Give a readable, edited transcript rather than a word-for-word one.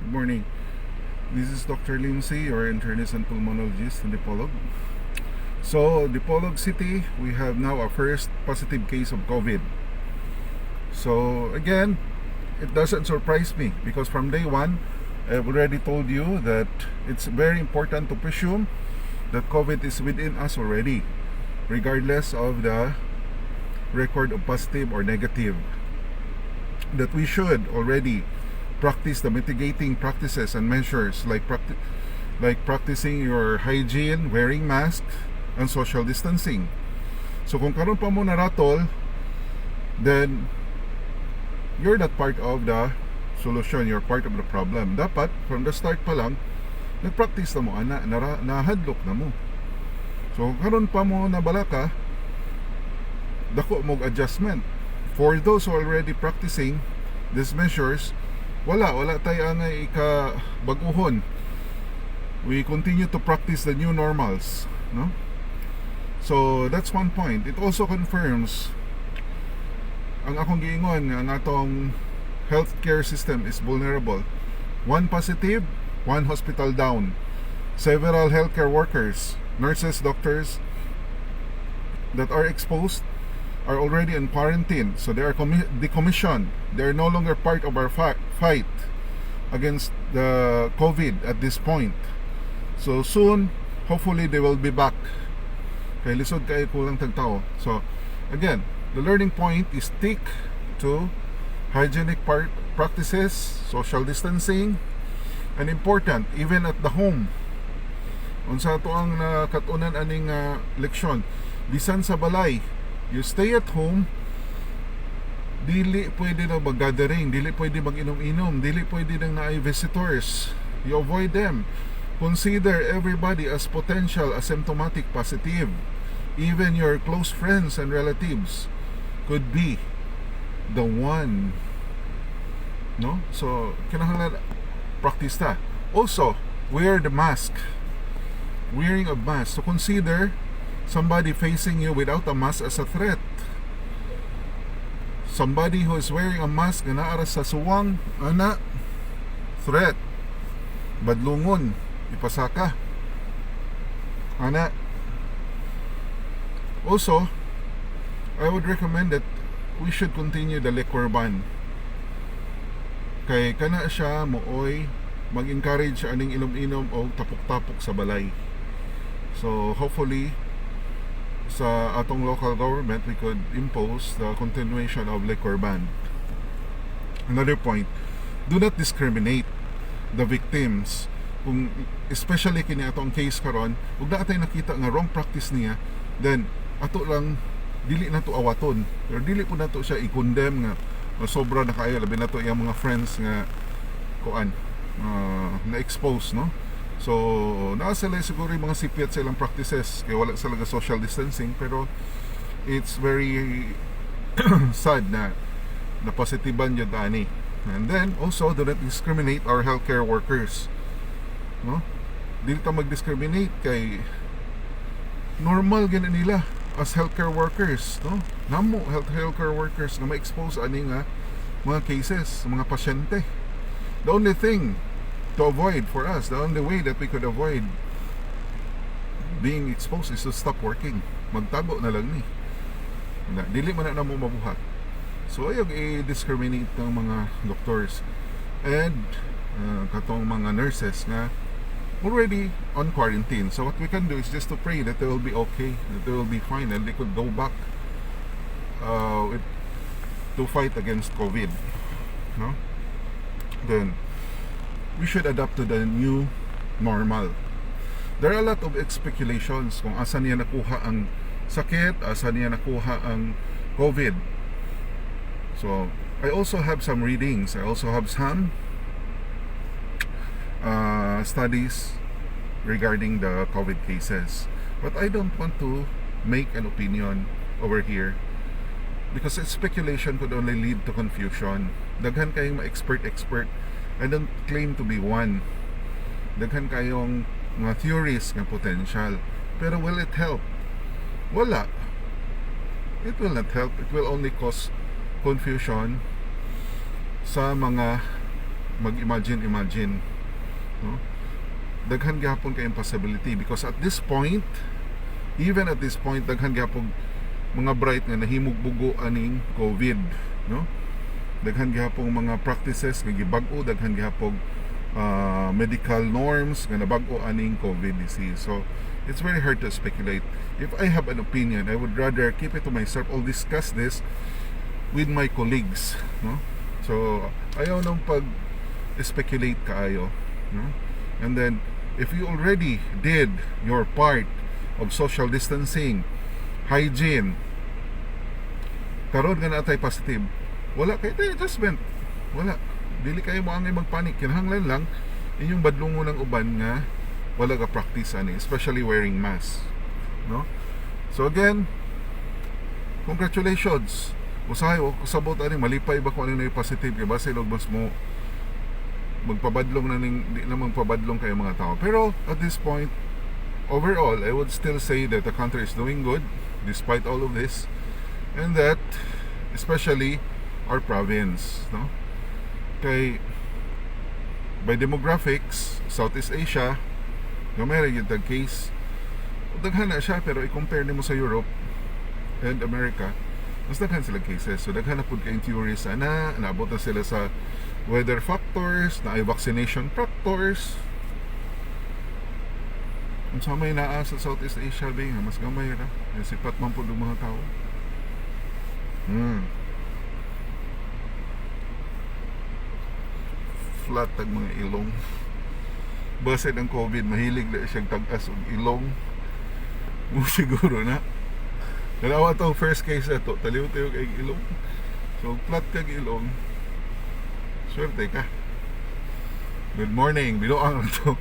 Good morning. This is Dr. LIMSI, your internist and pulmonologist in DIPOLOG. So, DIPOLOG City, we have now a first positive case of COVID. So, again, it doesn't surprise me because from day one, I've already told you that it's very important to presume that COVID is within us already, regardless of the record of positive or negative. That we should already practice the mitigating practices and measures like practicing your hygiene, wearing mask, and social distancing. So kung karon pa mo naratol, then you're not part of the solution, you're part of the problem. Dapat from the start pa lang nagpractice na mo ana, nahadlok na mo. So karon pa mo nabala ka, dako mo adjustment. For those who are already practicing these measures, wala tayo ang ikabaguhon. We continue to practice the new normals, no? So that's one point. It also confirms ang akong giingon nga ang atong healthcare system is vulnerable. One positive, one hospital down. Several healthcare workers, nurses, doctors that are exposed are already in quarantine, so they are decommissioned. They are no longer part of our fight against the COVID at this point. So soon, hopefully they will be back. Kay lisod kay kulang tagtao. So again, the learning point is stick to hygienic practices, social distancing, and important even at the home. Unsa to ang nakatunan aning leksyon, bisan sa balay, you stay at home, dili pwede na mag-gathering, dili pwede mag-inom-inom, dili pwede nang naay visitors. You avoid them. Consider everybody as potential asymptomatic positive. Even your close friends and relatives could be the one. No? So, kinahanglan practice ta. Also, wear the mask. Wearing a mask. So, consider somebody facing you without a mask as a threat. Somebody who is wearing a mask na naara sa suwang, ana, threat. Badlungon, ipasaka. Ana. Also, I would recommend that we should continue the liquor ban. Kay kana siya mooy mag-encourage aning inom-inom o tapok-tapok sa balay. So, hopefully, sa atong local government, we could impose the continuation of liquor ban. Another point, do not discriminate the victims. Kung especially kini atong case karon, ug na tay nakita nga wrong practice niya, then ato lang dili na to awaton, or dili po na to siya i-condemn nga sobra na kayo, labi na to iyang mga friends nga kuan na-expose, no? So, nasa sila siguro yung mga sipyat sa ilang practices, kaya wala sila social distancing, pero it's very sad na positiban yun tani. And then, also, do not discriminate our healthcare workers. No? Dili ta mag-discriminate kay normal gina nila as healthcare workers, no? Namo healthcare workers na ma-expose ani nga mga cases, mga pasyente. The only thing to avoid for us, the only way that we could avoid being exposed is to stop working. Magtago na lang ni. Dili man na mo mabuhat. So ayog i-discriminate ng mga doctors and katong mga nurses na already on quarantine. So what we can do is just to pray that they will be okay, that they will be fine, and they could go back to fight against COVID. No? Then we should adapt to the new normal. There are a lot of speculations kung asan niya nakuha ang sakit, asan niya nakuha ang COVID. So, I also have some readings. I also have some studies regarding the COVID cases. But I don't want to make an opinion over here because speculation could only lead to confusion. Daghan kayong expert. I don't claim to be one. Daghan kayong mga theories ng potential. Pero will it help? Wala. It will not help. It will only cause confusion sa mga mag-imagine, no? Daghan gyapon kay impossibility because at this point, even at this point, daghan gyapon mga bright nga nahimog bugo aning COVID, no? Daghan gyapon mga practices nga gibag-o, daghan gyapon medical norms nga nabag-o aning COVID disease. So it's very hard to speculate. If I have an opinion, I would rather keep it to myself. I'll discuss this with my colleagues, no? So ayaw nang pag-speculate kaayo, no? And then if you already did your part of social distancing, hygiene, karon nga natay positive, wala kay adjustment. Wala. Dili kayo mo angay magpanik. Kinahanglan lang inyong badlungon ng uban nga wala ka practice ani, especially wearing mask, no? So again, congratulations. Usahay o kusabot ani malipay ba kung ano na positive kay base log mas mo magpabadlong na ning di na magpabadlong kay mga tao. Pero at this point, overall, I would still say that the country is doing good despite all of this, and that especially our province, no? Kay by demographics, Southeast Asia, gamay ra gyud case. Daghan na siya pero i-compare nimo sa Europe and America, mas daghan sila cases. So daghan na pud kay theories ana, naabot na sila sa weather factors, na ay vaccination factors. Unsa may naa sa Southeast Asia ba nga mas gamay ra, sipat man pud ang mga tao. Flat tag mga ilong. Base ng COVID, mahilig na siyang tag-as og ilong. Mo siguro na. Dalawa to first case ato, taliw-taliw kay ilong. So flat kag ilong. Swerte ka. Good morning, biloang to.